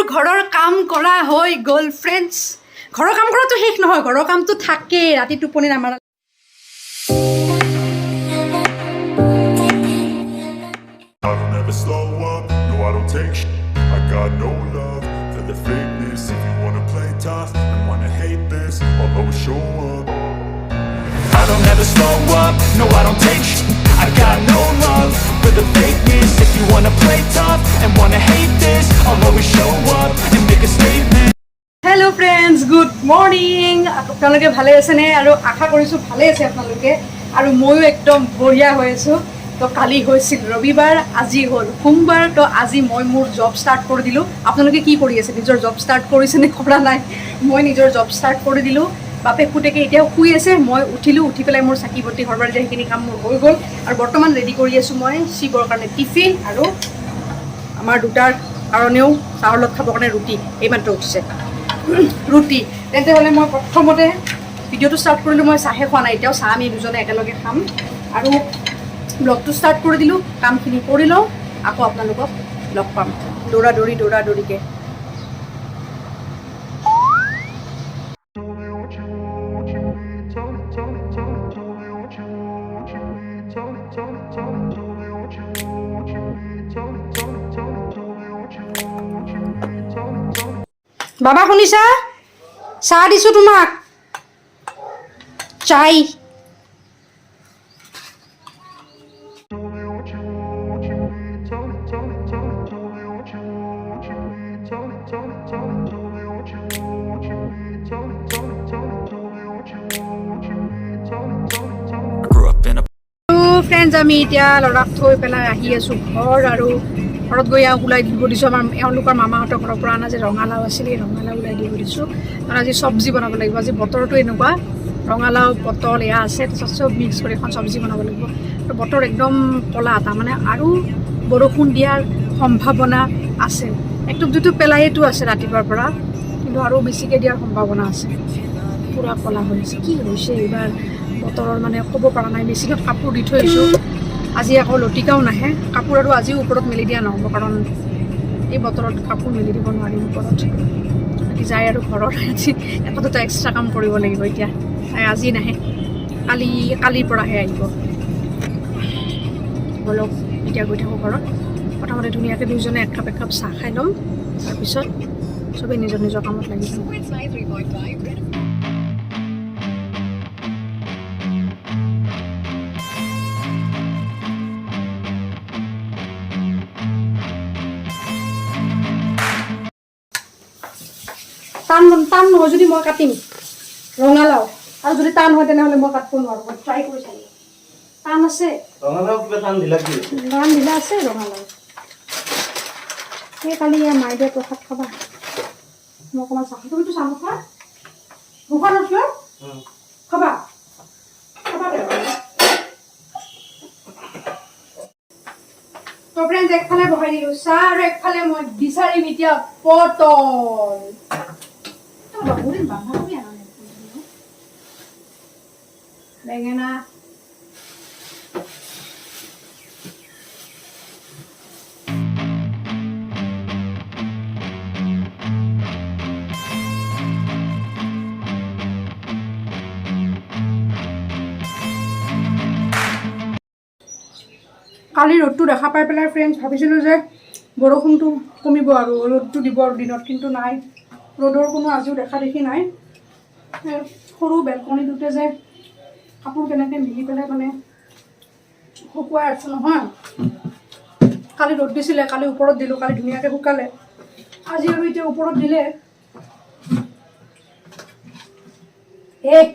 ঘৰৰ কাম কৰা হৈ গ'ল ফ্ৰেণ্ডছ ঘৰৰ কাম কৰাটো শেষ নহয় ঘৰৰ কামটো থাকে ৰাতি টোপনি নামাৰা I don't ever slow up, no I don't take shit. I got no love for the fakeness. If you wanna play tough and wanna hate this, I'll always show up. I don't ever slow up, no I don't take shit. I got no love for the fakeness. If you wanna play tough and wanna hate this, I'll always show up and make a statement. Hello friends, good morning. আপোনালোকে ভালে আছে নে আৰু আশা কৰিছো ভালে আছে আপোনালোকে আৰু ময়ো একদম বঢ়িয়া হৈ আছো তো কালি হৈছিল ৰবিবাৰ আজি হ'ল সোমবাৰ তো আজি মই মোৰ জব ষ্টাৰ্ট কৰি দিলোঁ আপোনালোকে কি কৰি আছে নিজৰ জব ষ্টাৰ্ট কৰিছে নে কৰা নাই মই নিজৰ জব ষ্টাৰ্ট কৰি দিলোঁ বাপে পুতেকে এতিয়াও শুই আছে মই উঠিলোঁ উঠি পেলাই মোৰ চাকি বতি ঘৰবাৰ যে সেইখিনি কাম মোৰ হৈ গ'ল আৰু বৰ্তমান ৰেডি কৰি আছোঁ মই শিৱৰ কাৰণে টিফিন আৰু আমাৰ দুটাৰ কাৰণেও চাহৰ লগত খাবৰ কাৰণে ৰুটি এইমাত্ৰ উঠিছে ৰুটি তেন্তে হ'লে মই প্ৰথমতে ভিডিঅ'টো ষ্টাৰ্ট কৰিলোঁ মই চাহে খোৱা নাই এতিয়াও চাহ আমি দুজনে একেলগে খাম আৰু ব্লগটো ষ্টাৰ্ট কৰি দিলোঁ কামখিনি কৰি লওঁ আকৌ আপোনালোকক লগ পাম দৌৰাদৌৰিকৈ বাবা শুনিছা চাহ দিছোঁ তোমাক চাই ফ্ৰেণ্ডছ আমি এতিয়া ল'ৰাক থৈ পেলাই আহি আছোঁ ঘৰ আৰু ঘৰত গৈ ওলাই দিব দিছোঁ আমাৰ এওঁলোকৰ মামাহঁতৰ ঘৰৰ পৰা অনা যে ৰঙালাও আছিলে ৰঙালাও ওলাই দিব দিছোঁ আৰু আজি চব্জি বনাব লাগিব আজি বতৰটো এনেকুৱা ৰঙালাও পটল এয়া আছে তাৰপিছত চব মিক্স কৰি এখন চব্জি বনাব লাগিব আৰু বতৰ একদম ক'লা তাৰমানে আৰু বৰষুণ দিয়াৰ সম্ভাৱনা আছে একটু দুটো পেলাইতো আছে ৰাতিপুৱাৰ পৰা কিন্তু আৰু বেছিকৈ দিয়াৰ সম্ভাৱনা আছে পূৰা ক'লা হৈ আছে কি হৈছে এইবাৰ বতৰৰ মানে ক'ব পৰা নাই মেচিনত কাপোৰ দি থৈ আহিছোঁ আজি আকৌ লটিকাও নাহে কাপোৰ আৰু আজিও ওপৰত মেলি দিয়া নহ'ব কাৰণ এই বতৰত কাপোৰ মেলি দিব নোৱাৰিম ওপৰত বাকী যায় আৰু ঘৰত আজি এটা দুটা এক্সট্ৰা কাম কৰিব লাগিব এতিয়া আজি নাহে কালিৰ পৰাহে আহিব বলক এতিয়া গৈ থাকোঁ ঘৰত প্ৰথমতে ধুনীয়াকৈ দুইজনে এক কাপ চাহ খাই ল'ম তাৰপিছত চবেই নিজৰ নিজৰ কামত লাগি যাম টান নহয় যদি মই কাটিম ৰঙালাও আৰু যদি টান হয় তেনেহ'লে মই কাটিব নোৱাৰোঁ মই ট্ৰাই কৰি চালোঁ টান আছে ৰঙালাও কিবা টান ঢিলা আছে ৰঙালাও সেই কালি ইয়াৰ মায়ে দিয়া প্ৰসাদ খাবা মই অকণমান চাহ তুমিতো চাহ খোৱা নোখোৱা নথিয় খাবা তো ফ্ৰেণ্ডছ একফালে বহাই দিলোঁ চাহ আৰু একফালে মই বিচাৰিম এতিয়া পটল বেঙেনা কালি ৰ'দটো দেখা পাই পেলাই ফ্ৰেণ্ডছ ভাবিছিলোঁ যে বৰষুণটো কমিব আৰু ৰ'দটো দিব আৰু দিনত কিন্তু নাই ৰ'দৰ কোনো আজিও দেখা দেখি নাই সৰু বেলকনিটোতে যে কাপোৰ কেনেকৈ মিলি পেলাই মানে শুকুৱাই আছোঁ নহয় কালি ৰ'দ দিছিলে কালি ওপৰত দিলোঁ কালি ধুনীয়াকৈ শুকালে আজি আৰু এতিয়া ওপৰত দিলে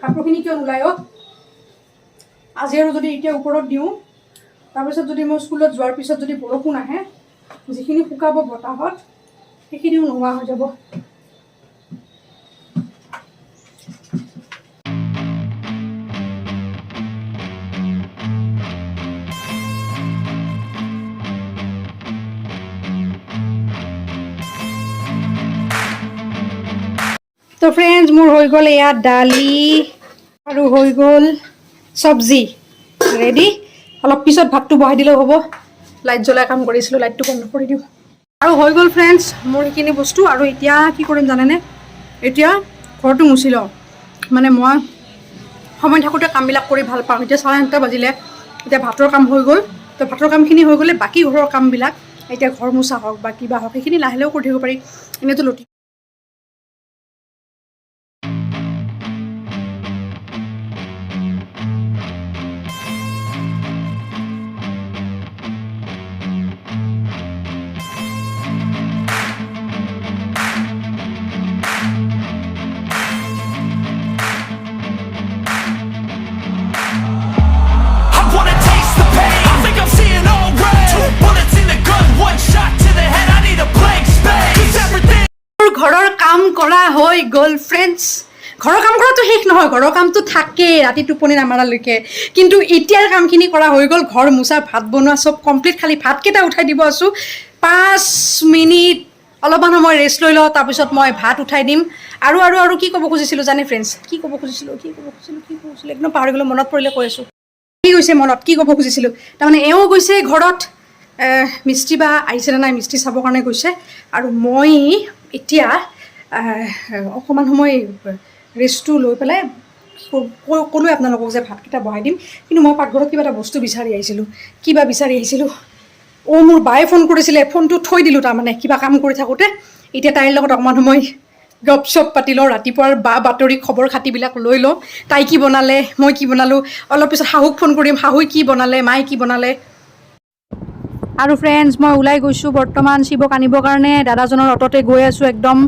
কাপোৰখিনি কিয় নোলায় আজি আৰু যদি এতিয়া ওপৰত দিওঁ তাৰপিছত যদি মই স্কুলত যোৱাৰ পিছত যদি বৰষুণ আহে যিখিনি শুকাব বতাহত সেইখিনিও নোহোৱা হৈ যাব তো ফ্ৰেণ্ডছ মোৰ হৈ গ'ল এয়া দালি আৰু হৈ গ'ল চব্জি ৰেডি অলপ পিছত ভাতটো বহাই দিলেও হ'ব লাইট জ্বলাই কাম কৰিছিলোঁ লাইটটো বন্ধ কৰি দিওঁ আৰু হৈ গ'ল ফ্ৰেণ্ডছ মোৰ এইখিনি বস্তু। আৰু এতিয়া কি কৰিম জানেনে, এতিয়া ঘৰটো মুচি লওঁ। মানে মই সময় থাকোঁতে কামবিলাক কৰি ভাল পাওঁ। এতিয়া 9:30 বাজিলে, এতিয়া ভাতৰ কাম হৈ গ'ল। তো ভাতৰ কামখিনি হৈ গ'লে বাকী ঘৰৰ কামবিলাক, এতিয়া ঘৰ মোচা হওক বা কিবা হওক, সেইখিনি লাহে লাহেও কৰি থাকিব পাৰি। এনেইতো লুটি I wanna taste the pain. I think I'm seeing all red. 2 bullets in the gun, 1 shot to the head. I need a blank space. 'Cause everything ঘৰৰ কাম কৰা হৈ গ'ল ফ্ৰেণ্ডছ। ঘৰৰ কাম কৰাটো শেষ নহয়, ঘৰৰ কামটো থাকেই ৰাতি টোপনি নামাৰালৈকে। কিন্তু এতিয়াৰ কামখিনি কৰা হৈ গ'ল, ঘৰ মোচা, ভাত বনোৱা চব কমপ্লিট। খালি ভাতকেইটা উঠাই দিব আছোঁ। 5 মিনিট অলপমান সময় ৰেষ্ট লৈ লওঁ, তাৰপিছত মই ভাত উঠাই দিম। আৰু কি ক'ব খুজিছিলোঁ জানে ফ্ৰেণ্ডছ, কি ক'ব খুজিছিলোঁ একদম পাহৰি গ'লোঁ। মনত পৰিলে কৈ আছোঁ। কি গৈছে মনত, কি ক'ব খুজিছিলোঁ, তাৰমানে এওঁ গৈছে ঘৰত, মিস্ত্ৰী বা আহিছেনে নাই মিস্ত্ৰী চাবৰ কাৰণে গৈছে। আৰু মই এতিয়া অকণমান সময় ৰেষ্টটো লৈ পেলাই ক'লোৱে আপোনালোকক যে ভাতকেইটা বহাই দিম। কিন্তু মই পাকঘৰত কিবা এটা বস্তু বিচাৰি আহিছিলোঁ। মোৰ বায়ে ফোন কৰিছিলে, ফোনটো থৈ দিলোঁ তাৰমানে কিবা কাম কৰি থাকোঁতে। এতিয়া তাইৰ লগত অকণমান সময় গপ চপ পাতি লওঁ, ৰাতিপুৱাৰ বাতৰি খবৰ খাতিবিলাক লৈ লওঁ। তাই কি বনালে, মই কি বনালোঁ। অলপ পিছত শাহুক ফোন কৰিম, শাহুই কি বনালে, মায়ে কি বনালে। আৰু ফ্ৰেণ্ডছ মই ওলাই গৈছোঁ বৰ্তমান শিৱক আনিবৰ কাৰণে। দাদাজনৰ অটতে গৈ আছোঁ একদম।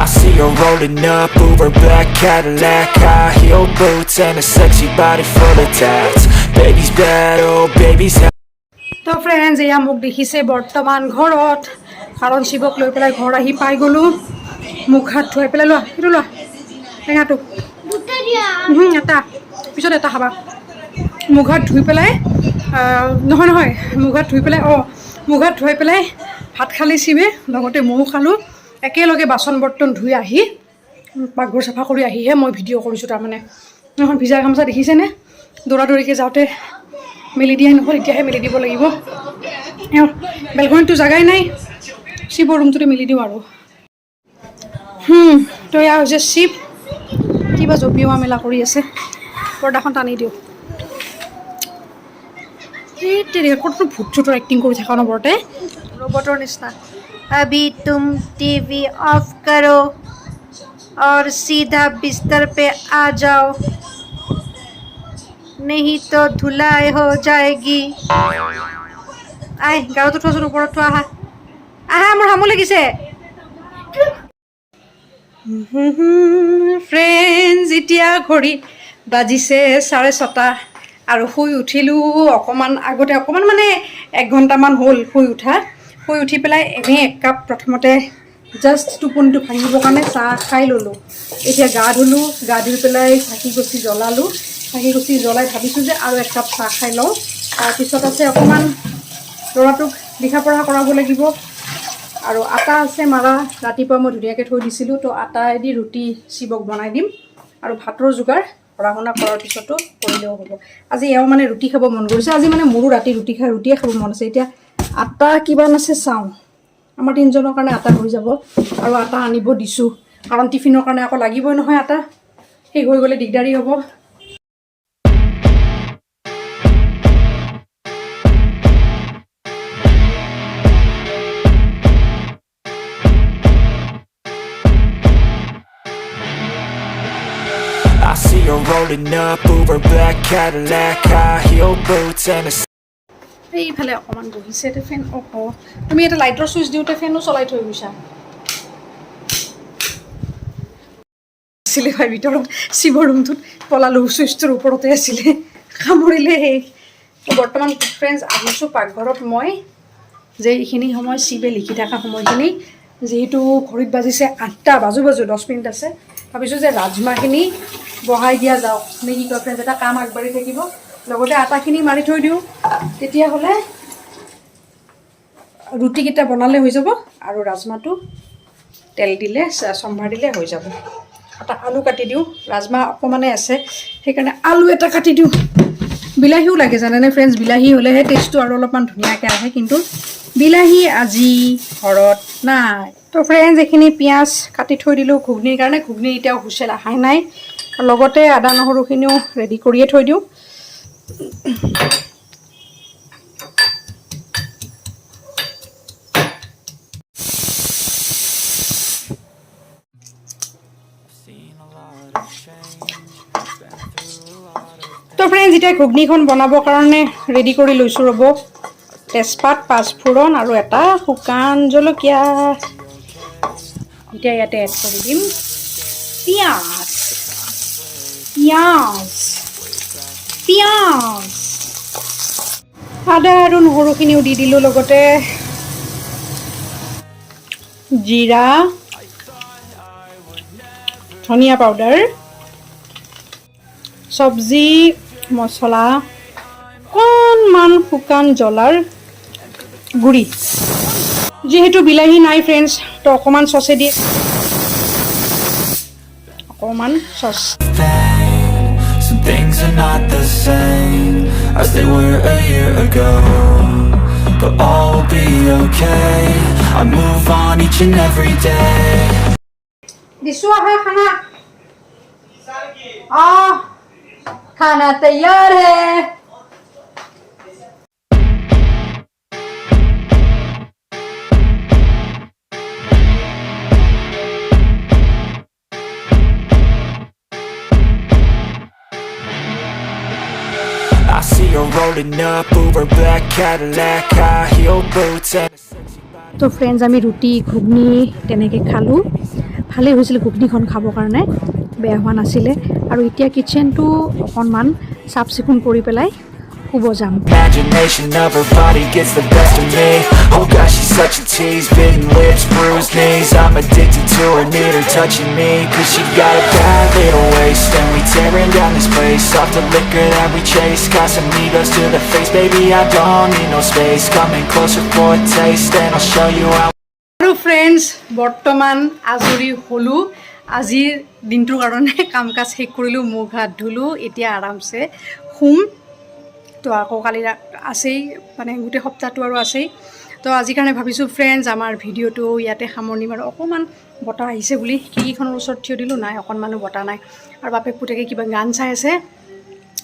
I see her rolling up, Uber black Cadillac, high heel boots and a sexy body full of tats. Baby's bad, oh baby's তো ফ্ৰেণ্ডছ এয়া মোক দেখিছে বৰ্তমান ঘৰত, কাৰণ শিৱক লৈ পেলাই ঘৰ আহি পাই গ'লোঁ। মুখ হাত ধুৱাই পেলাই লোৱা, সেইটো লোৱা টেঙাটো, এটা পিছত এটা খাবা। মুখ হাত ধুই পেলাই নহয় মুখ হাত ধুই পেলাই মুখ হাত ধুৱাই পেলাই ভাত খালে শিৱে, লগতে ময়ো খালোঁ। একেলগে বাচন বৰ্তন ধুই আহি পাকঘৰ চাফা কৰি আহিহে মই ভিডিঅ' কৰিছোঁ। তাৰমানে এখন ভিজা গামোচা দেখিছেনে, দৌৰাদৌৰিকৈ যাওঁতে মেলি দিয়াই নহ'ল, এতিয়াহে মেলি দিব লাগিব। বেলকনিটো জেগাই নাই, শিৱৰ ৰুমটোতে মেলি দিওঁ আৰু। তো এয়া হৈছে শিৱ, কিবা জপিওৱা মেলা কৰি আছে। পৰ্দাখন টানি দিওঁ। এই তেনেকৈ ক'তনো ভূত চুতৰ এক্টিং কৰি থকা নবৰতে, ৰবটৰ নিচিনা। अभी तुम टीवी ऑफ करो और सीधा बिस्तर पे आ जाओ, नहीं तो धुलाई हो जाएगी। আই গাৰুটো থোৱাচোন, ওপৰত থোৱা। আহা মোৰ হামো লাগিছে। ফ্ৰেণ্ডছ এতিয়া ঘড়ী বাজিছে 6:30 আৰু শুই উঠিলোঁ অকণমান আগতে, অকণমান মানে 1 ঘণ্টামান হ'ল শুই উঠি পেলাই এনেই 1 কাপ প্ৰথমতে জাষ্ট টোপনিটো ভাঙিবৰ কাৰণে চাহ খাই ল'লোঁ। এতিয়া গা ধুলোঁ, গা ধুই পেলাই চাকি গছি জ্বলালোঁ। চাকি গছি জ্বলাই ভাবিছোঁ যে আৰু 1 কাপ চাহ খাই লওঁ। তাৰপিছত আছে অকণমান ল'ৰাটোক লিখা পঢ়া কৰাব লাগিব। আৰু আটা আছে মাৰা, ৰাতিপুৱা মই ধুনীয়াকৈ থৈ দিছিলোঁ। তো আটাইদি ৰুটি শিৱক বনাই দিম। আৰু ভাতৰ যোগাৰ পঢ়া শুনা কৰাৰ পিছতো কৰিলেও হ'ব। আজি এওঁ মানে ৰুটি খাব মন কৰিছে। আজি মানে মোৰো ৰাতি ৰুটিয়ে খাব মন আছে। এতিয়া আটা কিমান আছে চাওঁ, আমাৰ 3জনৰ কাৰণে আটা হৈ যাব। আৰু আটা আনিব দিছোঁ, কাৰণ টিফিনৰ কাৰণে আকৌ লাগিবই নহয় আটা, শেষ হৈ গ'লে দিগদাৰী হ'ব। I see her rolling up, Uber black Cadillac, high heel boots and a এইফালে অকণমান বহিছে ফেন। তুমি এটা লাইটৰ চুইচ দিওঁতে ফেনো চলাই থৈ গৈছা। আছিলে ভাই ভিতৰত, শিৱৰ ৰুমটোত পলালোঁ, চুইচটোৰ ওপৰতে আছিলে, কামুৰিলে সেই। বৰ্তমান ফ্ৰেণ্ডছ আহিছোঁ পাকঘৰত মই, যে এইখিনি সময় শিৱে লিখি থকা সময়খিনি, যিহেতু ঘড়ীত বাজিছে 8টা, বাজু 10 মিনিট আছে। ভাবিছোঁ যে ৰাজমাহখিনি বহাই দিয়া যাওক, নে কি কয় ফ্ৰেণ্ডছ, এটা কাম আগবাঢ়ি থাকিব। লগতে আটাখিনি মাৰি থৈ দিওঁ, তেতিয়াহ'লে ৰুটিকেইটা বনালে হৈ যাব। আৰু ৰাজমাহটো তেল দিলে, চম্ভাৰ দিলে হৈ যাব। এটা আলু কাটি দিওঁ ৰাজমা অকমানে আছে সেইকাৰণে আলু এটা কাটি দিওঁ বিলাহীও লাগে জানেনে ফ্ৰেণ্ডছ বিলাহী হ'লেহে টেষ্টটো আৰু অলপমান ধুনীয়াকৈ আহে কিন্তু বিলাহী আজি ঘৰত নাই তো ফ্ৰেণ্ডছ এইখিনি পিঁয়াজ কাটি থৈ দিলোঁ ঘুগনিৰ কাৰণে ঘুগনি এতিয়াও হুচেল আহাই নাই লগতে আদা নহৰুখিনিও ৰেডি কৰিয়ে থৈ দিওঁ তো ফ্ৰেণ্ডছ এতিয়া ঘুগনিখন বনাবৰ কাৰণে ৰেডি কৰি লৈছোঁ ৰ'ব তেজপাত পাঁচফোৰণ আৰু এটা শুকান জলকীয়া এতিয়া ইয়াতে এড কৰি দিম পিঁয়াজ পিঁয়াজ পিঁয়াজ আদা আৰু নহৰুখিনিও দি দিলোঁ লগতে জিৰা ধনিয়া পাউডাৰ চব্জি মছলা অকণমান শুকান জ্বলাৰ গুড়ি যেহেতু বিলাহী নাই ফ্ৰেণ্ডছ তো অকণমান চচে দিয়ে অকণমান sauce Some things are not the same as they were a year ago, but all will be okay. I move on each and every day. दिसु है खाना खाना तैयार है I see her rolling up, Uber black Cadillac, high heel boots and a sexy body. তো friends আমি ৰুটি ঘুগনি তেনেকৈ খালোঁ ভালেই হৈছিল ঘুগনিখন খাবৰ কাৰণে বেয়া হোৱা নাছিলে আৰু এতিয়া কিটচেনটো অকণমান চাফ চিকুণ কৰি পেলাই শুব যাম Imagination of her body gets the best of me. Oh gosh, she's such a tease, bitten lips, bruised knees. I'm addicted to her, need her touching me, cause she got a bad little waist, and we tearing down this place off the liquor that we chase. Got some egos to the face, baby, I don't need no space. Coming closer for a taste, and I'll show you how. আৰু friends বৰ্তমান আজৰি হ'লোঁ আজিৰ দিনটোৰ কাৰণে কাম কাজ শেষ কৰিলোঁ মুখ হাত ধুলোঁ এতিয়া আৰামছে শুম তো আকৌ কালি আছেই মানে গোটেই সপ্তাহটো আৰু আছেই তো আজিৰ কাৰণে ভাবিছোঁ ফ্ৰেণ্ডছ আমাৰ ভিডিঅ'টো ইয়াতে সামৰণি মাৰোঁ অকণমান বতাহ আহিছে বুলি খিৰিকীখনৰ ওচৰত থিয় দিলোঁ নাই অকণমানো বতাহ নাই আৰু বাপেক পুতেকে কিবা গান চাই আছে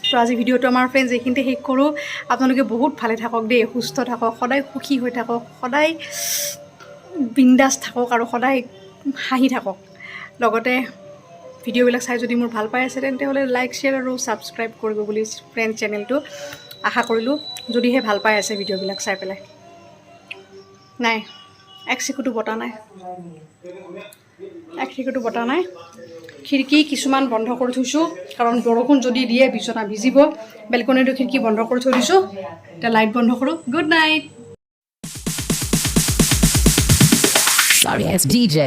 তো আজি ভিডিঅ'টো আমাৰ ফ্ৰেণ্ডছ এইখিনিতে শেষ কৰোঁ আপোনালোকে বহুত ভালে থাকক দেই সুস্থ থাকক সদায় সুখী হৈ থাকক সদায় বিন্দাছ থাকক আৰু সদায় হাঁহি থাকক লগতে ভিডিঅ'বিলাক চাই যদি মোৰ ভাল পাই আছে তেন্তে হ'লে লাইক শ্বেয়াৰ আৰু ছাবস্ক্ৰাইব কৰিব বুলি ফ্ৰেণ্ড চেনেলটো আশা কৰিলোঁ যদিহে ভাল পাই আছে ভিডিঅ'বিলাক চাই পেলাই নাই এক চিকুটো বটা নাই খিৰিকী কিছুমান বন্ধ কৰি থৈছোঁ কাৰণ বৰষুণ যদি দিয়ে বিচনা ভিজিব বেলকনিটো খিৰিকী বন্ধ কৰি থৈ দিছোঁ এতিয়া লাইট বন্ধ কৰোঁ good night Sorry, it's DJ.